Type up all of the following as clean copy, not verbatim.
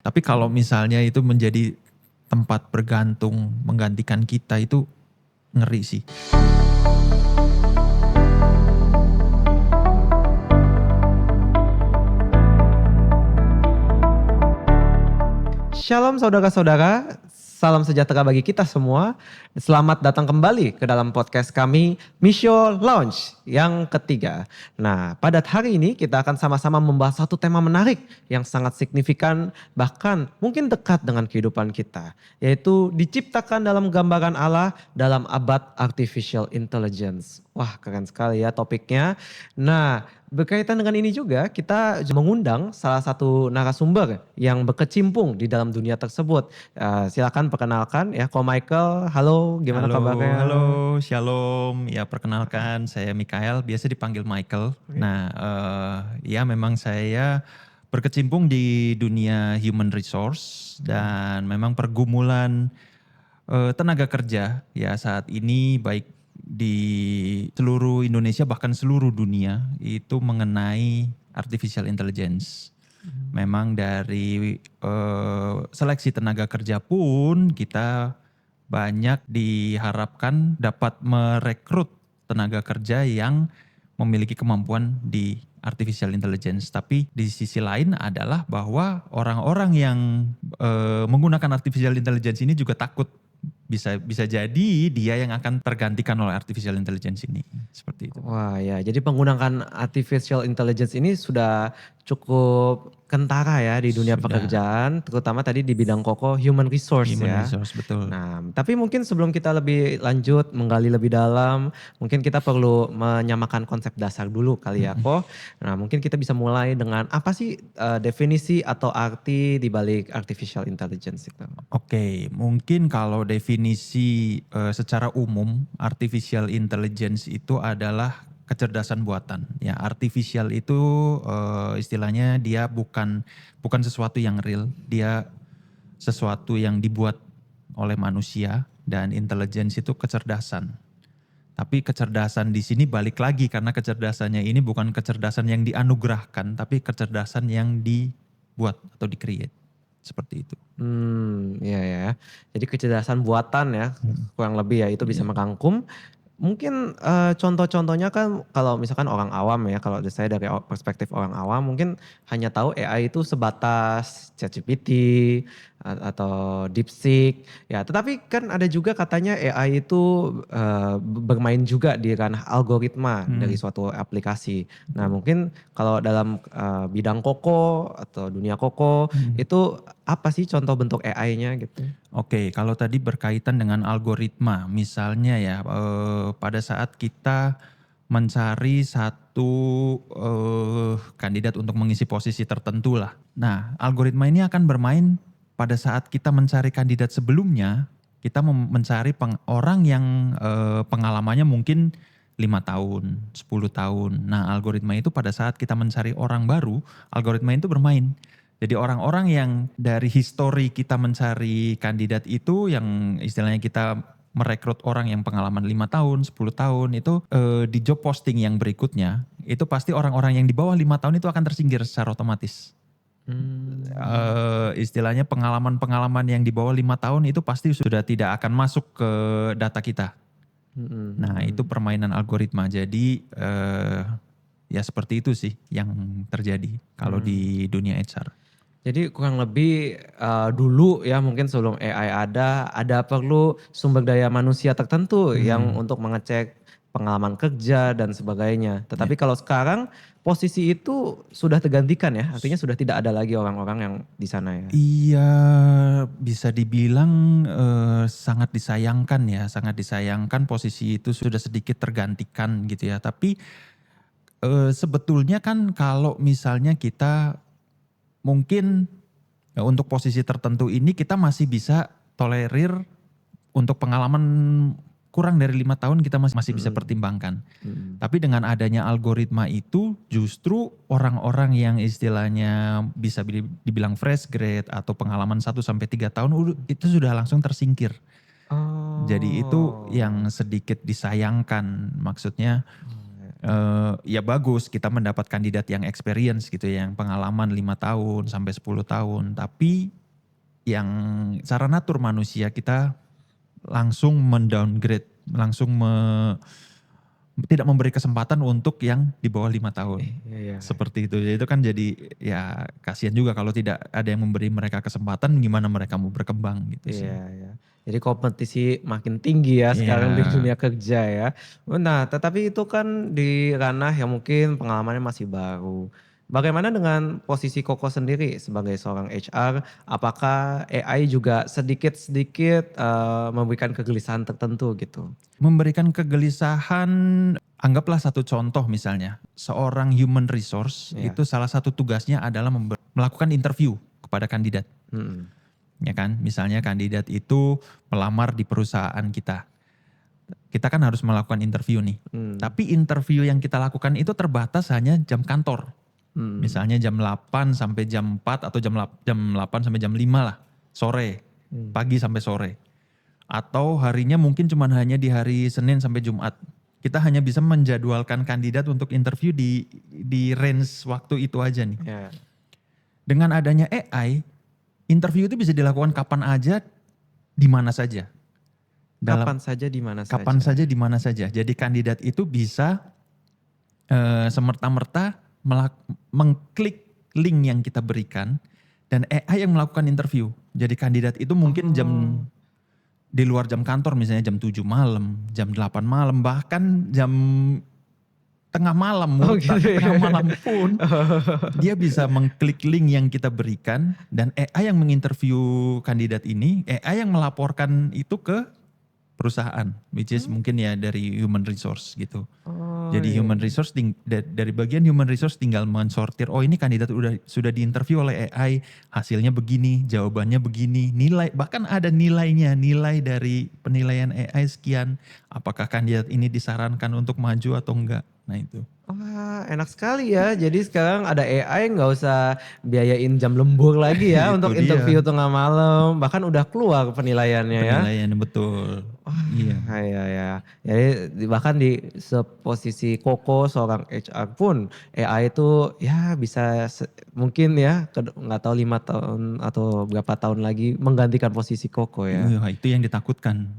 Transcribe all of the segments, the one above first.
Tapi kalau misalnya itu menjadi tempat bergantung menggantikan kita itu ngeri sih. Shalom saudara-saudara, salam sejahtera bagi kita semua. Selamat datang kembali ke dalam podcast kami, Misho Lounge yang ketiga. Nah, pada hari ini kita akan sama-sama membahas satu tema menarik yang sangat signifikan, bahkan mungkin dekat dengan kehidupan kita, yaitu diciptakan dalam gambaran Allah dalam abad artificial intelligence. Wah, keren sekali ya topiknya. Nah, berkaitan dengan ini juga kita mengundang salah satu narasumber yang berkecimpung di dalam dunia tersebut. Silakan perkenalkan ya, Ko Michael. Halo, gimana kabarnya? Halo, shalom. Ya perkenalkan, saya Mikael, biasa dipanggil Michael. Nah, ya memang saya berkecimpung di dunia human resource dan memang pergumulan tenaga kerja ya saat ini baik di seluruh Indonesia bahkan seluruh dunia itu mengenai artificial intelligence. Memang dari seleksi tenaga kerja pun kita banyak diharapkan dapat merekrut tenaga kerja yang memiliki kemampuan di artificial intelligence. Tapi di sisi lain adalah bahwa orang-orang yang menggunakan artificial intelligence ini juga takut bisa jadi dia yang akan tergantikan oleh artificial intelligence ini. Seperti itu. Wah ya, jadi penggunaan artificial intelligence ini sudah cukup kentara ya di dunia Sudah. pekerjaan, terutama tadi di bidang Koko human resource Human ya. resource, betul. Nah, tapi mungkin sebelum kita lebih lanjut menggali lebih dalam, mungkin kita perlu menyamakan konsep dasar dulu kali ya, Ko. Nah, mungkin kita bisa mulai dengan apa sih definisi atau arti di balik artificial intelligence itu? Oke, mungkin kalau definisi secara umum artificial intelligence itu adalah kecerdasan buatan. Ya, artificial itu istilahnya dia bukan sesuatu yang real, dia sesuatu yang dibuat oleh manusia, dan intelligence itu kecerdasan. Tapi kecerdasan di sini balik lagi karena kecerdasannya ini bukan kecerdasan yang dianugerahkan, tapi kecerdasan yang dibuat atau di-create. Seperti itu. Iya ya. Jadi kecerdasan buatan ya, kurang lebih ya itu bisa merangkum. Mungkin contoh-contohnya kan kalau misalkan orang awam ya, kalau saya dari perspektif orang awam mungkin hanya tahu AI itu sebatas ChatGPT atau DeepSeek ya. Tetapi kan ada juga katanya AI itu bermain juga di ranah algoritma dari suatu aplikasi. Nah mungkin kalau dalam bidang Koko atau dunia Koko itu apa sih contoh bentuk AI-nya gitu? Oke, kalau tadi berkaitan dengan algoritma, misalnya ya pada saat kita mencari satu kandidat untuk mengisi posisi tertentu lah. Nah, algoritma ini akan bermain pada saat kita mencari kandidat sebelumnya, kita mencari orang yang pengalamannya mungkin 5 tahun, 10 tahun. Nah, algoritma itu pada saat kita mencari orang baru, algoritma itu bermain. Jadi orang-orang yang dari histori kita mencari kandidat itu yang istilahnya kita merekrut orang yang pengalaman 5 tahun, 10 tahun itu di job posting yang berikutnya itu pasti orang-orang yang di bawah 5 tahun itu akan tersingkir secara otomatis. Istilahnya pengalaman-pengalaman yang di bawah 5 tahun itu pasti sudah tidak akan masuk ke data kita. Nah itu permainan algoritma. Jadi ya seperti itu sih yang terjadi kalau di dunia HR. Jadi kurang lebih dulu ya mungkin sebelum AI ada perlu sumber daya manusia tertentu yang untuk mengecek pengalaman kerja dan sebagainya. Tetapi kalau sekarang posisi itu sudah tergantikan ya, artinya sudah tidak ada lagi orang-orang yang di sana ya. Iya, bisa dibilang sangat disayangkan ya, sangat disayangkan posisi itu sudah sedikit tergantikan gitu ya. Tapi sebetulnya kan kalau misalnya kita mungkin untuk posisi tertentu ini kita masih bisa tolerir untuk pengalaman kurang dari 5 tahun kita masih bisa pertimbangkan. Tapi dengan adanya algoritma itu justru orang-orang yang istilahnya bisa dibilang fresh grade atau pengalaman 1-3 tahun itu sudah langsung tersingkir. Jadi itu yang sedikit disayangkan, maksudnya ya bagus kita mendapat kandidat yang experience gitu, yang pengalaman 5 tahun sampai 10 tahun. Tapi yang secara natur manusia kita langsung mendowngrade, langsung tidak memberi kesempatan untuk yang di bawah 5 tahun. Iya. Seperti itu. Jadi itu kan jadi ya kasihan juga kalau tidak ada yang memberi mereka kesempatan, gimana mereka mau berkembang gitu sih. Iya, iya. Jadi kompetisi makin tinggi ya Iya. sekarang di dunia kerja ya. Nah, tetapi itu kan di ranah yang mungkin pengalamannya masih baru. Bagaimana dengan posisi Koko sendiri sebagai seorang HR? Apakah AI juga sedikit-sedikit memberikan kegelisahan tertentu gitu? Memberikan kegelisahan, anggaplah satu contoh misalnya, seorang human resource Iya. itu salah satu tugasnya adalah melakukan interview kepada kandidat. Mm-mm. Ya kan, misalnya kandidat itu melamar di perusahaan kita. Kita kan harus melakukan interview nih. Tapi interview yang kita lakukan itu terbatas hanya jam kantor. Misalnya jam 8 sampai jam 4 atau jam 8 sampai jam 5 lah sore, pagi sampai sore. Atau harinya mungkin cuma hanya di hari Senin sampai Jumat. Kita hanya bisa menjadwalkan kandidat untuk interview di range waktu itu aja nih. Ya. Dengan adanya AI, interview itu bisa dilakukan kapan aja, di mana saja. Kapan saja di mana saja. Kapan saja di mana saja. Jadi kandidat itu bisa semerta-merta mengklik link yang kita berikan dan AI yang melakukan interview. Jadi kandidat itu mungkin jam di luar jam kantor, misalnya jam 7 malam, jam 8 malam, bahkan jam tengah malam, gitu ya. tengah malam pun dia bisa mengklik link yang kita berikan dan AI yang menginterview kandidat ini, AI yang melaporkan itu ke perusahaan, which is mungkin ya dari human resource gitu. Jadi iya. human resource dari bagian human resource tinggal mensortir, oh ini kandidat sudah diinterview oleh AI, hasilnya begini, jawabannya begini, nilai bahkan ada nilainya, nilai dari penilaian AI sekian, apakah kandidat ini disarankan untuk maju atau enggak. Nah itu. Wah, enak sekali ya. Jadi sekarang ada AI nggak usah biayain jam lembur lagi ya Itu untuk dia interview tengah malam. Bahkan udah keluar penilaiannya ya. penilaian betul. Iya. Wah, iya ya. Jadi bahkan di seposisi Koko seorang HR pun AI itu ya bisa mungkin ya nggak tahu 5 tahun atau berapa tahun lagi menggantikan posisi Koko ya. Wah, itu yang ditakutkan.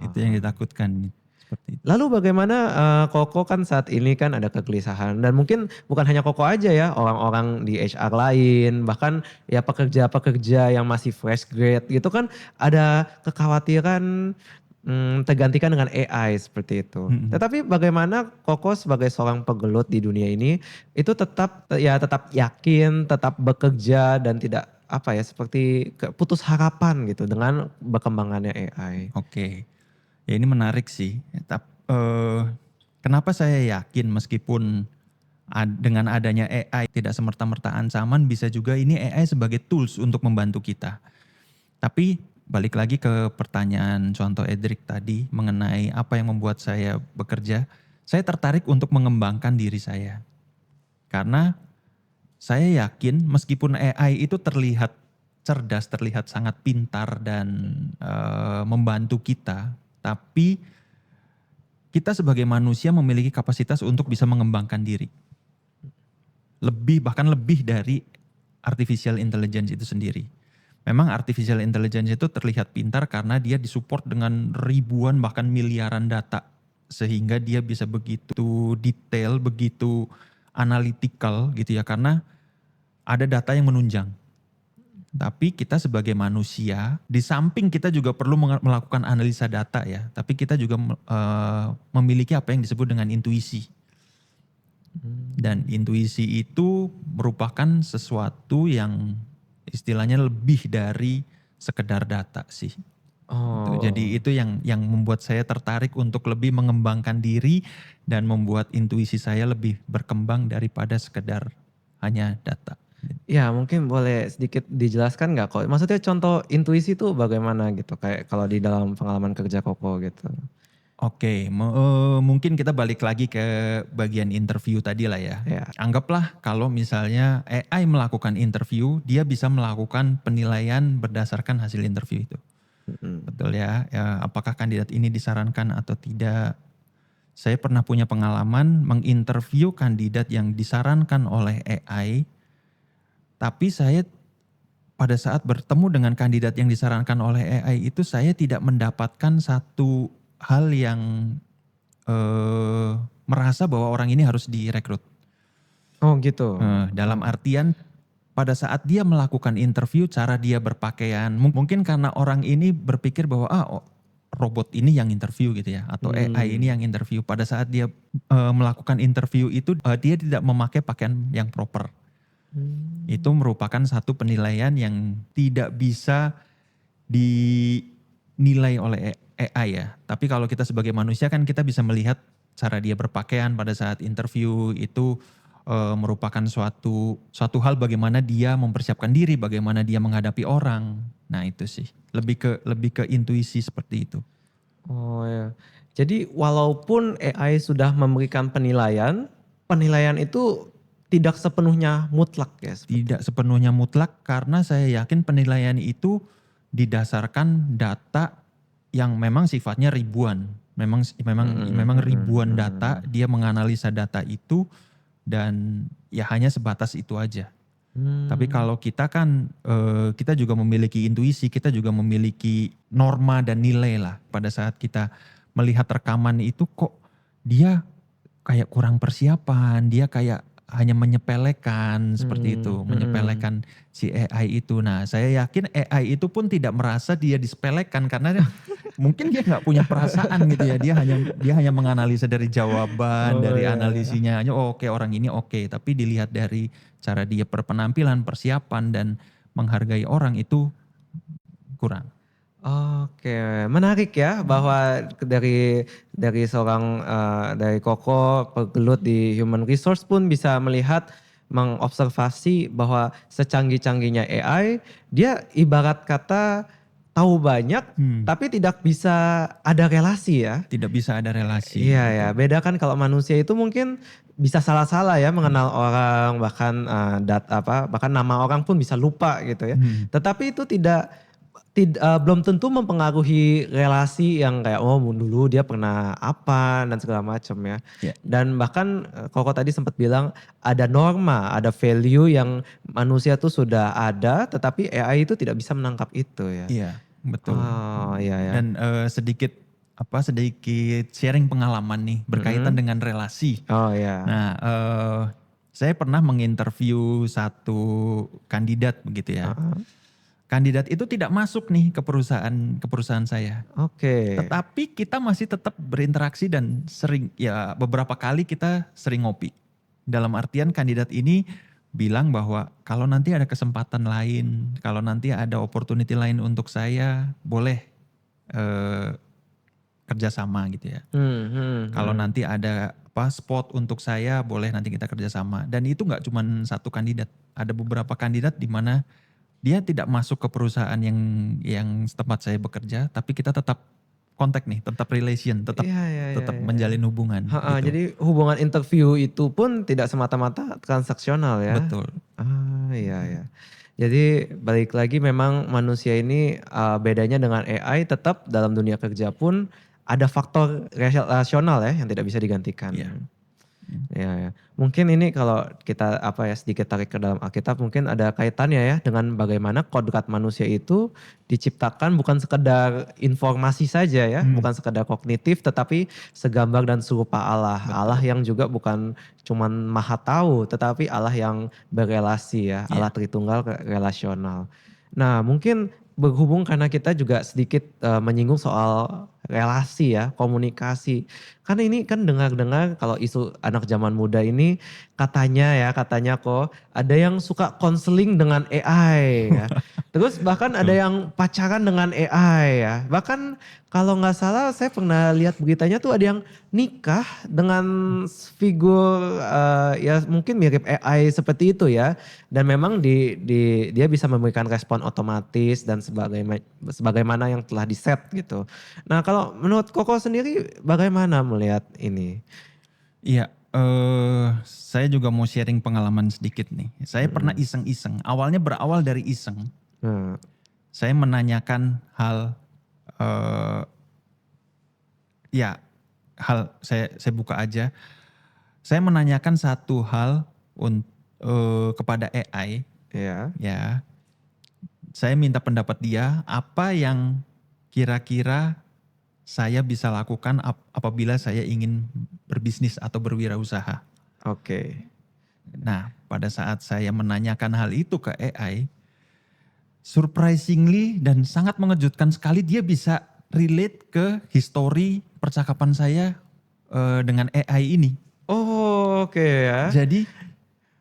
Itu yang Ah. ditakutkan seperti itu. Lalu bagaimana Koko kan saat ini kan ada kegelisahan dan mungkin bukan hanya Koko aja ya, orang-orang di HR lain, bahkan ya pekerja-pekerja yang masih fresh grade gitu kan ada kekhawatiran tergantikan dengan AI seperti itu. Mm-mm. Tetapi bagaimana Koko sebagai seorang pegelut di dunia ini itu tetap yakin, tetap bekerja dan tidak apa ya seperti putus harapan gitu dengan berkembangannya AI. Oke. Ya ini menarik sih. Kenapa saya yakin meskipun dengan adanya AI tidak semerta-merta ancaman, bisa juga ini AI sebagai tools untuk membantu kita. Tapi balik lagi ke pertanyaan contoh Edric tadi mengenai apa yang membuat saya bekerja. Saya tertarik untuk mengembangkan diri saya. Karena saya yakin meskipun AI itu terlihat cerdas, terlihat sangat pintar dan membantu kita, tapi kita sebagai manusia memiliki kapasitas untuk bisa mengembangkan diri. Bahkan lebih dari artificial intelligence itu sendiri. Memang artificial intelligence itu terlihat pintar karena dia disupport dengan ribuan bahkan miliaran data. Sehingga dia bisa begitu detail, begitu analytical gitu ya. Karena ada data yang menunjang. Tapi kita sebagai manusia, di samping kita juga perlu melakukan analisa data ya. Tapi kita juga memiliki apa yang disebut dengan intuisi. Dan intuisi itu merupakan sesuatu yang istilahnya lebih dari sekedar data sih. Oh. Jadi itu yang membuat saya tertarik untuk lebih mengembangkan diri dan membuat intuisi saya lebih berkembang daripada sekedar hanya data. Ya mungkin boleh sedikit dijelaskan nggak kok? Maksudnya contoh intuisi itu bagaimana gitu? Kayak kalau di dalam pengalaman kerja Koko gitu. Oke, mungkin kita balik lagi ke bagian interview tadi lah ya. Ya. Anggaplah kalau misalnya AI melakukan interview, dia bisa melakukan penilaian berdasarkan hasil interview itu. Betul ya, apakah kandidat ini disarankan atau tidak. Saya pernah punya pengalaman menginterview kandidat yang disarankan oleh AI, tapi saya pada saat bertemu dengan kandidat yang disarankan oleh AI itu saya tidak mendapatkan satu hal yang merasa bahwa orang ini harus direkrut. Oh gitu. Dalam artian pada saat dia melakukan interview, cara dia berpakaian, mungkin karena orang ini berpikir bahwa robot ini yang interview gitu ya, atau AI ini yang interview. Pada saat dia melakukan interview itu, dia tidak memakai pakaian yang proper. Itu merupakan satu penilaian yang tidak bisa dinilai oleh AI ya. Tapi kalau kita sebagai manusia kan kita bisa melihat cara dia berpakaian pada saat interview itu merupakan suatu hal bagaimana dia mempersiapkan diri, bagaimana dia menghadapi orang. Nah itu sih lebih ke intuisi seperti itu. Oh ya. Jadi walaupun AI sudah memberikan penilaian, penilaian itu tidak sepenuhnya mutlak ya. Tidak sepenuhnya mutlak karena saya yakin penilaian itu didasarkan data yang memang sifatnya ribuan. Memang ribuan data, dia menganalisa data itu dan ya hanya sebatas itu aja. Tapi kalau kita kan kita juga memiliki intuisi, kita juga memiliki norma dan nilai lah. Pada saat kita melihat rekaman itu kok dia kayak kurang persiapan, dia kayak hanya menyepelekan seperti itu, menyepelekan si AI itu. Nah saya yakin AI itu pun tidak merasa dia disepelekan karena mungkin dia nggak punya perasaan gitu ya. Dia hanya menganalisa dari jawaban, Oh dari ya. analisisnya aja. Oh, oke orang ini oke. Tapi dilihat dari cara dia berpenampilan, persiapan dan menghargai orang itu kurang. Oke, menarik ya bahwa dari seorang dari Koko pegelut di human resource pun bisa melihat mengobservasi bahwa secanggih-canggihnya AI dia ibarat kata tahu banyak tapi tidak bisa ada relasi ya. Tidak bisa ada relasi, Iya ya, betul. beda kan kalau manusia itu mungkin bisa salah-salah ya mengenal orang bahkan bahkan nama orang pun bisa lupa gitu ya. Tetapi itu belum tentu mempengaruhi relasi yang kayak dulu dia pernah apa dan segala macam ya. Ya, Dan bahkan Koko tadi sempat bilang ada norma, ada value yang manusia tuh sudah ada tetapi AI itu tidak bisa menangkap itu ya. iya, betul. Oh iya ya. Dan sedikit sharing pengalaman nih berkaitan dengan relasi. Oh ya. Nah, saya pernah menginterview satu kandidat begitu ya. Kandidat itu tidak masuk nih ke perusahaan saya. Oke. Tetapi kita masih tetap berinteraksi dan sering ya beberapa kali kita sering ngopi. Dalam artian kandidat ini bilang bahwa kalau nanti ada kesempatan lain, kalau nanti ada opportunity lain untuk saya, boleh kerjasama gitu ya. Kalau nanti ada spot untuk saya, boleh nanti kita kerjasama. Dan itu nggak cuma satu kandidat, ada beberapa kandidat di mana dia tidak masuk ke perusahaan yang tempat saya bekerja, tapi kita tetap kontak nih, tetap relation, tetap Iya, iya, iya, tetap iya. menjalin hubungan gitu. Jadi hubungan interview itu pun tidak semata-mata transaksional ya. Betul. Iya ya. Jadi balik lagi memang manusia ini bedanya dengan AI tetap dalam dunia kerja pun ada faktor rasional ya yang tidak bisa digantikan. Iya. Ya, ya. Mungkin ini kalau kita sedikit tarik ke dalam Alkitab mungkin ada kaitannya ya dengan bagaimana kodrat manusia itu diciptakan bukan sekedar informasi saja ya, bukan sekedar kognitif tetapi segambar dan serupa Allah. Betul. Allah yang juga bukan cuman maha tahu tetapi Allah yang berelasi ya, Allah Tritunggal relasional. Nah, mungkin berhubung karena kita juga sedikit menyinggung soal relasi ya, komunikasi. Karena ini kan dengar-dengar kalau isu anak zaman muda ini katanya kok ada yang suka konseling dengan AI ya. Terus bahkan ada yang pacaran dengan AI ya. Bahkan kalau nggak salah saya pernah lihat beritanya tuh ada yang nikah dengan figur ya mungkin mirip AI seperti itu ya. Dan memang dia bisa memberikan respon otomatis dan sebagaimana yang telah di-set gitu. Nah kalau menurut Koko sendiri bagaimana melihat ini? Iya, saya juga mau sharing pengalaman sedikit nih. Saya pernah iseng-iseng, awalnya berawal dari iseng. Saya menanyakan hal, saya buka aja. Saya menanyakan satu hal kepada AI, Ya. ya. saya minta pendapat dia apa yang kira-kira saya bisa lakukan apabila saya ingin berbisnis atau berwirausaha. Oke. Nah, pada saat saya menanyakan hal itu ke AI, surprisingly dan sangat mengejutkan sekali dia bisa relate ke histori percakapan saya dengan AI ini. Oh, oke ya. Jadi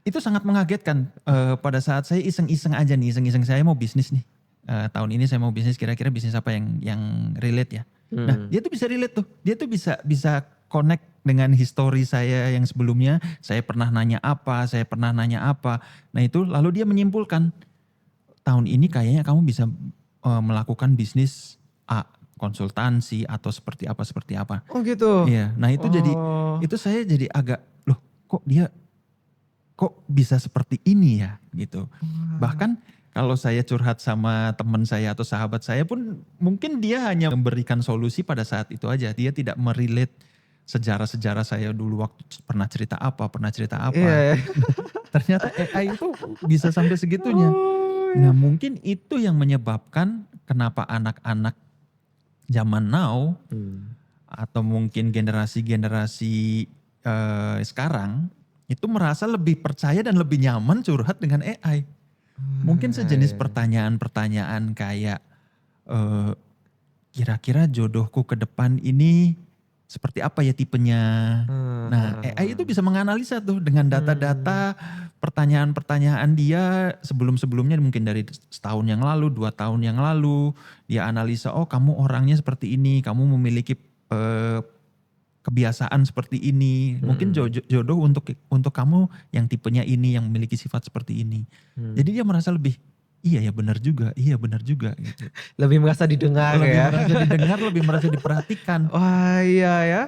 itu sangat mengagetkan. Pada saat saya iseng-iseng aja nih, iseng-iseng saya mau bisnis nih. Tahun ini saya mau bisnis, kira-kira bisnis apa yang relate ya. Nah, dia tuh bisa relate tuh. Dia tuh bisa connect dengan histori saya yang sebelumnya. Saya pernah nanya apa, saya pernah nanya apa. Nah itu lalu dia menyimpulkan, tahun ini kayaknya kamu bisa melakukan bisnis A, konsultansi atau seperti apa. Oh gitu. Iya, nah itu Oh. itu saya jadi agak, loh kok bisa seperti ini ya gitu. Bahkan kalau saya curhat sama teman saya atau sahabat saya pun mungkin dia hanya memberikan solusi pada saat itu aja. Dia tidak merelate sejarah-sejarah saya dulu waktu pernah cerita apa. Iya, ya. Ternyata AI itu bisa sampai segitunya. Oh, Nah ya. mungkin itu yang menyebabkan kenapa anak-anak zaman now atau mungkin generasi-generasi sekarang itu merasa lebih percaya dan lebih nyaman curhat dengan AI. Mungkin sejenis Iya. pertanyaan-pertanyaan kayak eh, kira-kira jodohku ke depan ini seperti apa ya tipenya. Nah, AI itu bisa menganalisa tuh dengan data-data pertanyaan-pertanyaan dia sebelum-sebelumnya mungkin dari setahun yang lalu, 2 tahun yang lalu. Dia analisa, oh kamu orangnya seperti ini, kamu memiliki eh, kebiasaan seperti ini. Mungkin jodoh untuk kamu yang tipenya ini, yang memiliki sifat seperti ini. Jadi dia merasa lebih, iya benar juga gitu. Lebih merasa didengar Lebih ya. merasa didengar, lebih merasa diperhatikan. Wah iya ya.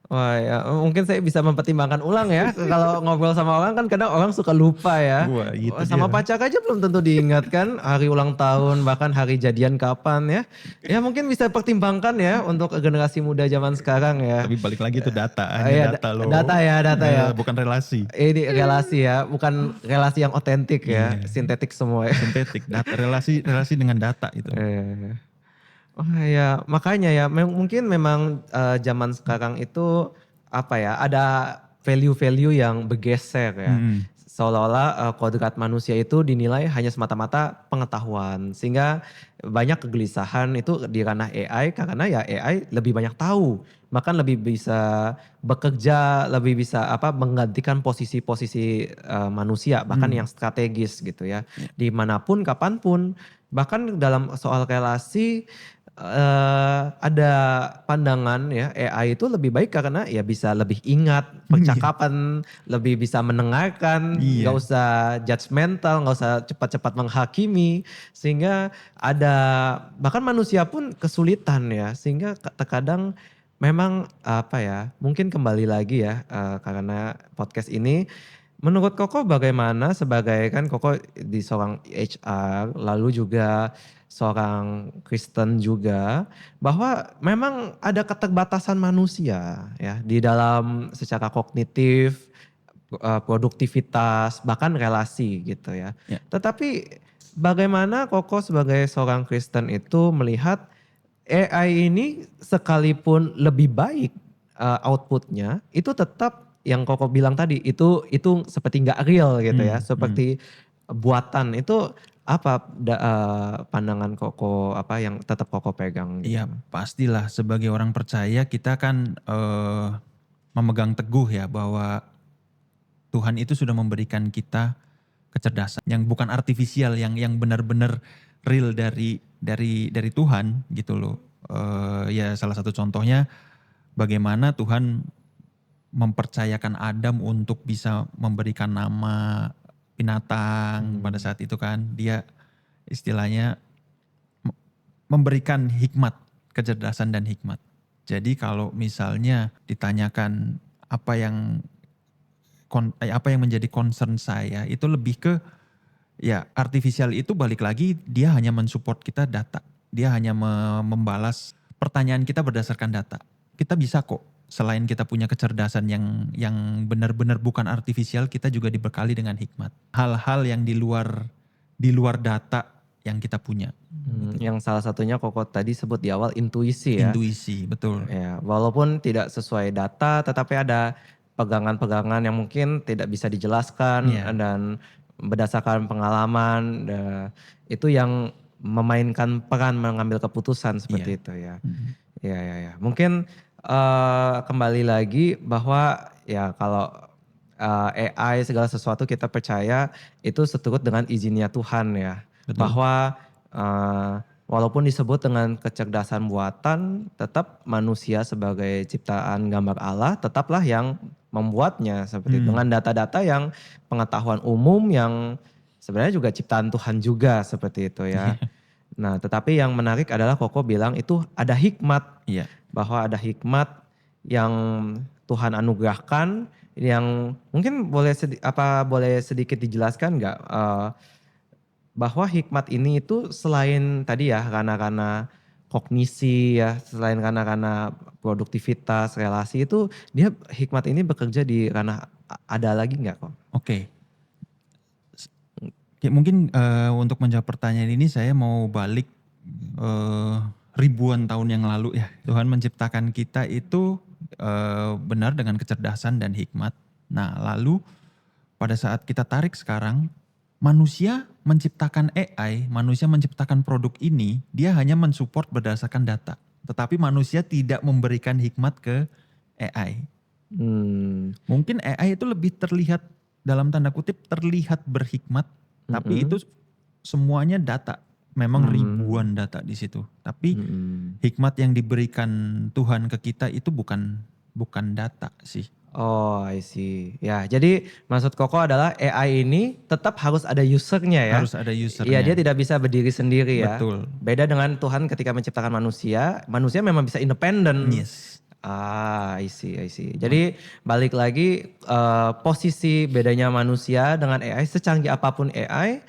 Wah ya, mungkin saya bisa mempertimbangkan ulang ya. Kalau ngobrol sama orang kan kadang orang suka lupa ya. Wah itu Wah, dia. sama pacar aja belum tentu diingatkan hari ulang tahun, bahkan hari jadian kapan ya. Ya mungkin bisa pertimbangkan ya untuk generasi muda zaman sekarang ya. Tapi balik lagi itu data, hanya data loh. Data ya. Bukan relasi. Ini relasi ya, bukan relasi yang otentik ya, Iya. sintetik semua ya. Sintetik, data, relasi dengan data itu. Oh ya, makanya ya mungkin memang zaman sekarang itu apa ya, ada value-value yang bergeser ya. Seolah-olah kodrat manusia itu dinilai hanya semata-mata pengetahuan. Sehingga banyak kegelisahan itu di ranah AI karena ya AI lebih banyak tahu. Bahkan lebih bisa bekerja, lebih bisa menggantikan posisi-posisi manusia bahkan yang strategis gitu ya. Dimanapun, kapanpun. Bahkan dalam soal relasi ada pandangan ya AI itu lebih baik karena ya bisa lebih ingat percakapan, lebih bisa mendengarkan, nggak Iya. usah judgmental, nggak usah cepat-cepat menghakimi, sehingga ada bahkan manusia pun kesulitan ya, sehingga terkadang memang apa ya, mungkin kembali lagi ya karena podcast ini. Menurut Koko bagaimana sebagai kan Koko di seorang HR lalu juga seorang Kristen juga bahwa memang ada keterbatasan manusia ya di dalam secara kognitif, produktivitas bahkan relasi gitu ya. Ya. Tetapi bagaimana Koko sebagai seorang Kristen itu melihat AI ini sekalipun lebih baik outputnya itu tetap yang Koko bilang tadi itu seperti nggak real gitu ya, seperti buatan itu apa pandangan Koko apa yang tetap Koko pegang gitu? Iya pastilah sebagai orang percaya kita kan memegang teguh ya bahwa Tuhan itu sudah memberikan kita kecerdasan yang bukan artifisial, yang benar-benar real dari Tuhan gitu loh. Ya salah satu contohnya bagaimana Tuhan mempercayakan Adam untuk bisa memberikan nama binatang pada saat itu kan. Dia istilahnya memberikan hikmat, kecerdasan dan hikmat. Jadi kalau misalnya ditanyakan apa yang menjadi concern saya itu lebih ke ya artificial itu balik lagi dia hanya mensupport kita data. Dia hanya membalas pertanyaan kita berdasarkan data. Kita bisa kok selain kita punya kecerdasan yang benar-benar bukan artifisial, kita juga dibekali dengan hikmat. Hal-hal yang di luar data yang kita punya. Yang salah satunya Koko tadi sebut di awal intuisi ya. Intuisi, betul. Ya, walaupun tidak sesuai data, tetapi ada pegangan-pegangan yang mungkin tidak bisa dijelaskan Iya. dan berdasarkan pengalaman, itu yang memainkan peran mengambil keputusan seperti Iya. itu ya. Ya, ya, ya. Mungkin kembali lagi bahwa ya kalau AI segala sesuatu kita percaya itu seturut dengan izinnya Tuhan ya. Betul. Bahwa walaupun disebut dengan kecerdasan buatan, tetap manusia sebagai ciptaan gambar Allah tetaplah yang membuatnya seperti itu. Dengan data-data yang pengetahuan umum yang sebenarnya juga ciptaan Tuhan juga seperti itu ya. Nah, tetapi yang menarik adalah Koko bilang itu ada hikmat, Iya. bahwa ada hikmat yang Tuhan anugerahkan yang mungkin boleh boleh sedikit dijelaskan nggak bahwa hikmat ini itu selain tadi ya karena kognisi ya, selain karena produktivitas, relasi itu dia hikmat ini bekerja di ranah ada lagi nggak kok? Oke. Mungkin untuk menjawab pertanyaan ini saya mau balik ribuan tahun yang lalu ya. Tuhan menciptakan kita itu benar dengan kecerdasan dan hikmat. Nah, lalu pada saat kita tarik sekarang, manusia menciptakan AI, manusia menciptakan produk ini, dia hanya mensupport berdasarkan data. Tetapi manusia tidak memberikan hikmat ke AI. Mungkin AI itu lebih terlihat, dalam tanda kutip, terlihat berhikmat, tapi itu semuanya data. Memang ribuan data di situ. Tapi hikmat yang diberikan Tuhan ke kita itu bukan data sih. Oh, I see. Ya, jadi maksud Koko adalah AI ini tetap harus ada usernya ya. Harus ada Iya, usernya. dia tidak bisa berdiri sendiri ya. Betul. Beda dengan Tuhan ketika menciptakan manusia, manusia memang bisa independen. Yes. I see, I see. Jadi balik lagi posisi bedanya manusia dengan AI, secanggih apapun AI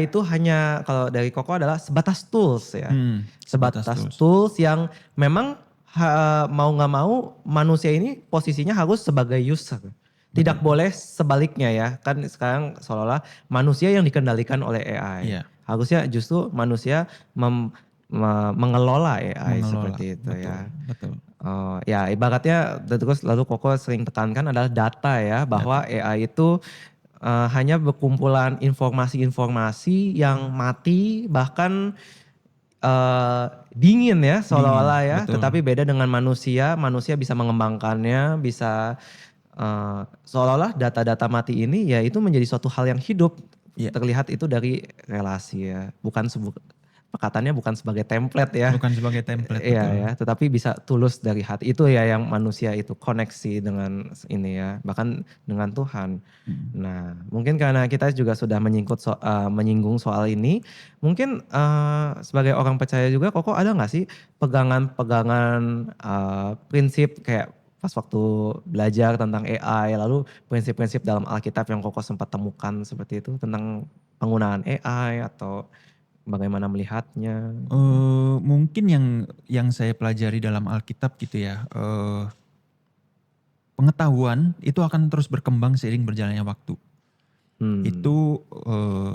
itu hanya kalau dari Koko adalah sebatas tools ya. Sebatas tools yang memang mau nggak mau manusia ini posisinya harus sebagai user. Tidak boleh sebaliknya ya. Kan sekarang seolah-olah manusia yang dikendalikan oleh AI. Iya. Harusnya justru manusia mengelola AI seperti itu betul, ya. Betul. Oh, ya ibaratnya terus lalu Koko sering tekankan adalah data ya. Bahwa AI itu hanya berkumpulan informasi-informasi yang mati bahkan dingin ya seolah-olah ya, betul. tetapi beda dengan manusia bisa mengembangkannya, bisa seolah-olah data-data mati ini ya itu menjadi suatu hal yang hidup. Iya. Terlihat itu dari relasi ya, perkataannya bukan sebagai template ya. Bukan sebagai template, Iya betul. ya, tetapi bisa tulus dari hati. Itu ya yang manusia itu koneksi dengan ini ya, bahkan dengan Tuhan. Nah, mungkin karena kita juga sudah menyinggung soal ini, mungkin sebagai orang percaya juga Koko ada nggak sih pegangan-pegangan prinsip kayak pas waktu belajar tentang AI, lalu prinsip-prinsip dalam Alkitab yang Koko sempat temukan seperti itu tentang penggunaan AI atau bagaimana melihatnya? Mungkin yang saya pelajari dalam Alkitab gitu ya, pengetahuan itu akan terus berkembang seiring berjalannya waktu. Itu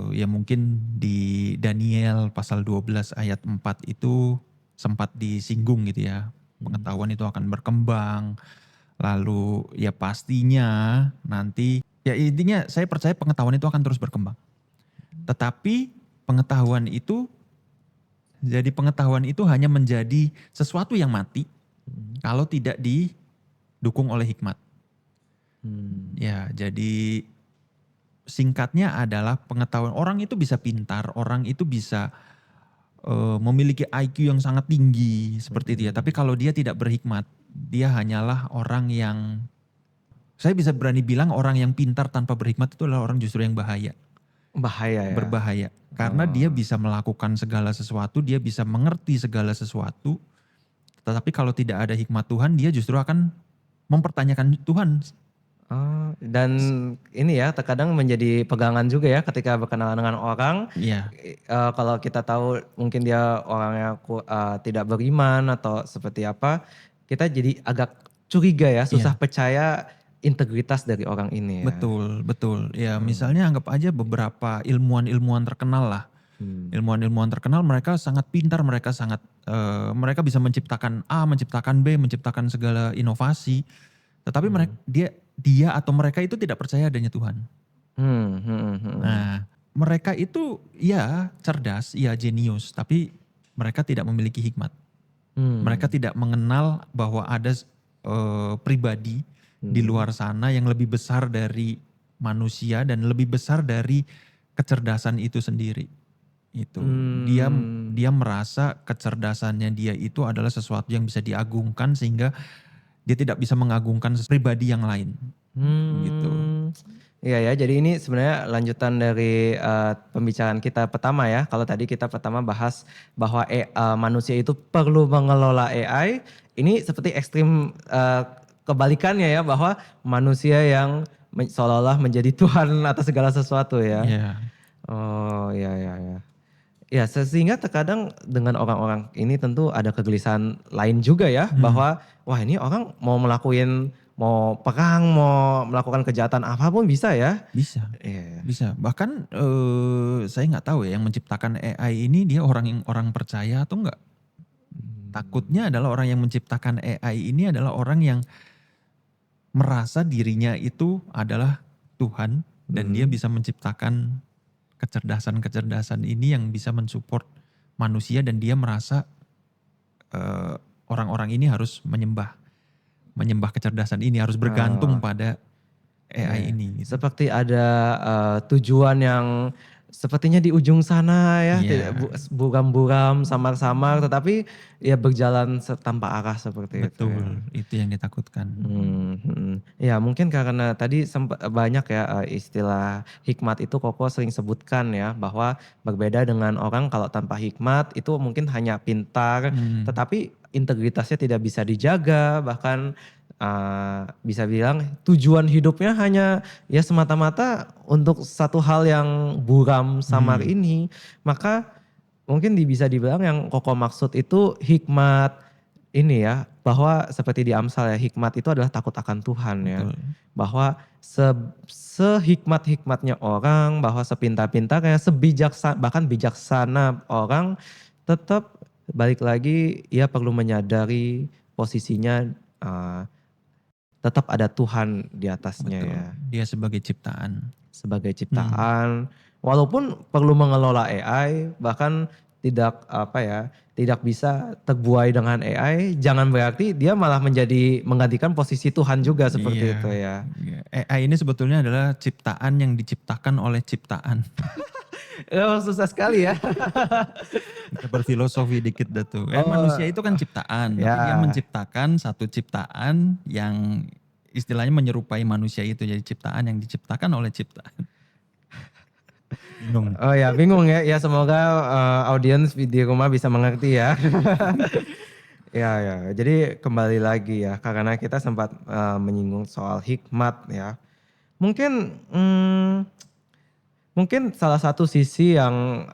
ya mungkin di Daniel pasal 12 ayat 4 itu sempat disinggung gitu ya. Pengetahuan itu akan berkembang. Lalu ya pastinya nanti, ya intinya saya percaya pengetahuan itu akan terus berkembang. Tetapi pengetahuan itu hanya menjadi sesuatu yang mati kalau tidak didukung oleh hikmat. Ya, jadi singkatnya adalah pengetahuan. Orang itu bisa pintar, orang itu bisa memiliki IQ yang sangat tinggi seperti itu ya. Tapi kalau dia tidak berhikmat, dia hanyalah orang yang, saya bisa berani bilang orang yang pintar tanpa berhikmat itu adalah orang justru yang bahaya. Bahaya ya? Berbahaya. Karena dia bisa melakukan segala sesuatu, dia bisa mengerti segala sesuatu. Tetapi kalau tidak ada hikmat Tuhan, dia justru akan mempertanyakan Tuhan. Dan ini ya terkadang menjadi pegangan juga ya ketika berkenalan dengan orang. Iya. Kalau kita tahu mungkin dia orangnya tidak beriman atau seperti apa, kita jadi agak curiga ya, susah percaya integritas dari orang ini ya. Betul, betul. Ya misalnya anggap aja beberapa ilmuwan-ilmuwan terkenal lah. Ilmuwan-ilmuwan terkenal mereka sangat pintar, mereka sangat mereka bisa menciptakan A, menciptakan B, menciptakan segala inovasi. Tetapi dia atau mereka itu tidak percaya adanya Tuhan. Nah, mereka itu ya cerdas, ya jenius, tapi mereka tidak memiliki hikmat. Mereka tidak mengenal bahwa ada pribadi di luar sana yang lebih besar dari manusia dan lebih besar dari kecerdasan itu sendiri. Itu dia merasa kecerdasannya dia itu adalah sesuatu yang bisa diagungkan sehingga dia tidak bisa mengagungkan pribadi yang lain. Gitu. Iya ya, jadi ini sebenarnya lanjutan dari pembicaraan kita pertama ya. Kalau tadi kita pertama bahas bahwa manusia itu perlu mengelola AI, ini seperti ekstrim kebalikannya ya, bahwa manusia yang seolah-olah menjadi Tuhan atas segala sesuatu ya. Iya. Oh iya iya iya. Ya sehingga terkadang dengan orang-orang ini tentu ada kegelisahan lain juga ya, bahwa wah ini orang mau mau perang, mau melakukan kejahatan apapun bisa ya. Bisa. Iya. Bisa. Bahkan saya nggak tahu ya yang menciptakan AI ini dia orang percaya atau enggak. Takutnya adalah orang yang menciptakan AI ini adalah orang yang merasa dirinya itu adalah Tuhan dan dia bisa menciptakan kecerdasan-kecerdasan ini yang bisa mensupport manusia dan dia merasa orang-orang ini harus menyembah kecerdasan ini, harus bergantung pada AI ini. Gitu. Seperti ada tujuan yang sepertinya di ujung sana ya, Iya. buram-buram, samar-samar, tetapi ya berjalan tanpa arah seperti itu ya. Betul, itu yang ditakutkan. Ya mungkin karena tadi sempat banyak ya istilah hikmat itu Koko sering sebutkan ya, bahwa berbeda dengan orang kalau tanpa hikmat itu mungkin hanya pintar, tetapi integritasnya tidak bisa dijaga, bahkan bisa bilang tujuan hidupnya hanya ya semata-mata untuk satu hal yang buram samar ini. Maka mungkin bisa dibilang yang Koko maksud itu hikmat ini ya, bahwa seperti di Amsal ya, hikmat itu adalah takut akan Tuhan ya. Betul. Bahwa sehikmat-hikmatnya orang, bahwa sepintar-pintarnya, bahkan bijaksana orang, tetap balik lagi ia perlu menyadari posisinya tetap ada Tuhan di atasnya Betul. ya. Dia sebagai ciptaan. Sebagai ciptaan, walaupun perlu mengelola AI, bahkan tidak bisa terbuai dengan AI, jangan berarti dia malah menggantikan posisi Tuhan juga seperti itu ya. Iya. AI ini sebetulnya adalah ciptaan yang diciptakan oleh ciptaan. Susah sekali ya. Kita berfilosofi dikit dah tuh. Manusia itu kan ciptaan, tapi dia Ya. menciptakan satu ciptaan yang istilahnya menyerupai manusia itu, jadi ciptaan yang diciptakan oleh ciptaan. Bingung. Oh ya bingung ya. Ya semoga audiens di rumah bisa mengerti ya. Ya ya. Jadi kembali lagi ya, karena kita sempat menyinggung soal hikmat ya. Mungkin mungkin salah satu sisi yang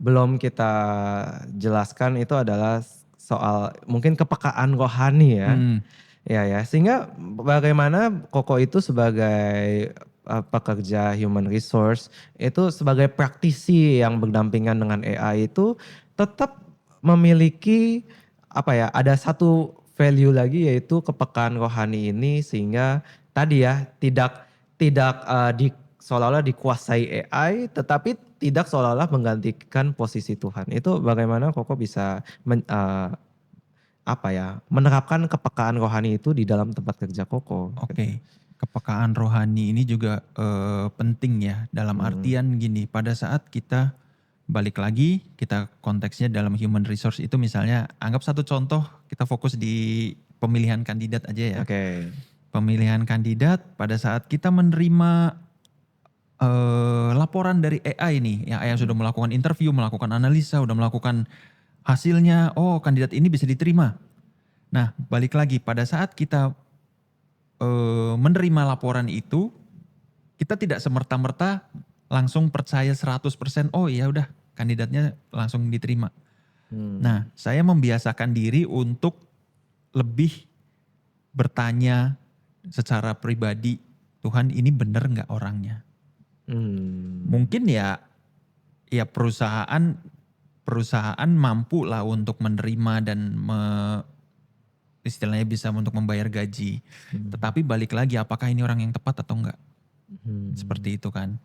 belum kita jelaskan itu adalah soal mungkin kepekaan rohani ya. Ya ya, sehingga bagaimana Koko itu sebagai pekerja human resource itu sebagai praktisi yang berdampingan dengan AI itu tetap memiliki ada satu value lagi, yaitu kepekaan rohani ini, sehingga tadi ya tidak seolah-olah dikuasai AI, tetapi tidak seolah-olah menggantikan posisi Tuhan. Itu bagaimana Koko bisa menerapkan kepekaan rohani itu di dalam tempat kerja Koko. Oke. Kepekaan rohani ini juga penting ya, dalam artian gini, pada saat kita balik lagi, kita konteksnya dalam human resource itu misalnya, anggap satu contoh, kita fokus di pemilihan kandidat aja ya. Oke. Pemilihan kandidat pada saat kita menerima laporan dari AI nih, yang sudah melakukan interview, melakukan analisa, sudah melakukan hasilnya, oh kandidat ini bisa diterima. Nah balik lagi, pada saat kita menerima laporan itu, kita tidak semerta-merta langsung percaya 100%, oh ya udah kandidatnya langsung diterima. Nah saya membiasakan diri untuk lebih bertanya secara pribadi, Tuhan ini benar nggak orangnya? Mungkin ya ya perusahaan mampu lah untuk menerima dan istilahnya bisa untuk membayar gaji. Tetapi balik lagi apakah ini orang yang tepat atau enggak? Seperti itu kan.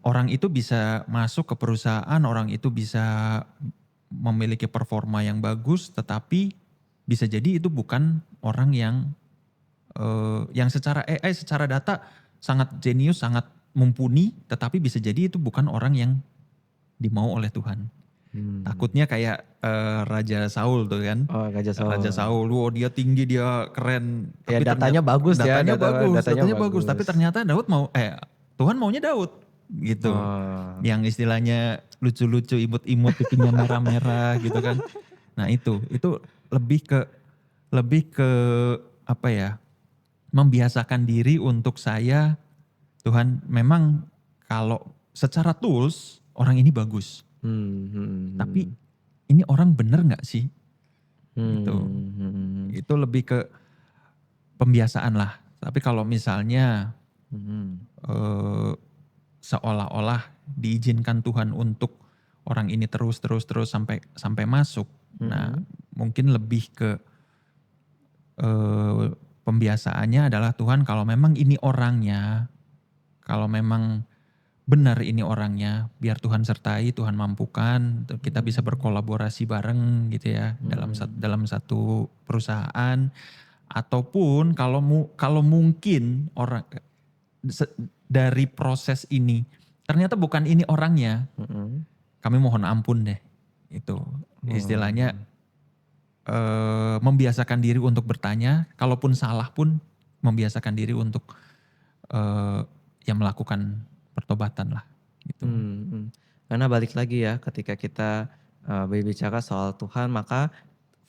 Orang itu bisa masuk ke perusahaan, orang itu bisa memiliki performa yang bagus, tetapi bisa jadi itu bukan orang yang secara AI, secara data sangat jenius, sangat mumpuni, tetapi bisa jadi itu bukan orang yang dimau oleh Tuhan. Takutnya kayak Raja Saul tuh kan. Oh, Raja Raja Saul. Saul, wow dia tinggi, dia keren. Ya Tapi datanya bagus ya, datanya datanya bagus. Tapi bagus. ternyata Tuhan maunya Daud gitu. Oh. Yang istilahnya lucu-lucu, imut-imut, pipinya merah-merah gitu kan. Nah itu lebih ke apa ya? Membiasakan diri untuk saya, Tuhan memang kalau secara tools orang ini bagus. Tapi ini orang bener nggak sih? Gitu. Itu lebih ke pembiasaan lah. Tapi kalau misalnya seolah-olah diizinkan Tuhan untuk orang ini terus sampai masuk. Nah, mungkin lebih ke pembiasaannya adalah Tuhan kalau memang ini orangnya, kalau memang benar ini orangnya, biar Tuhan sertai, Tuhan mampukan, kita bisa berkolaborasi bareng gitu ya dalam satu perusahaan, ataupun kalau mungkin dari proses ini ternyata bukan ini orangnya, kami mohon ampun deh, itu istilahnya membiasakan diri untuk bertanya, kalaupun salah pun membiasakan diri untuk yang melakukan pertobatan lah gitu. Karena balik lagi ya, ketika kita berbicara soal Tuhan, maka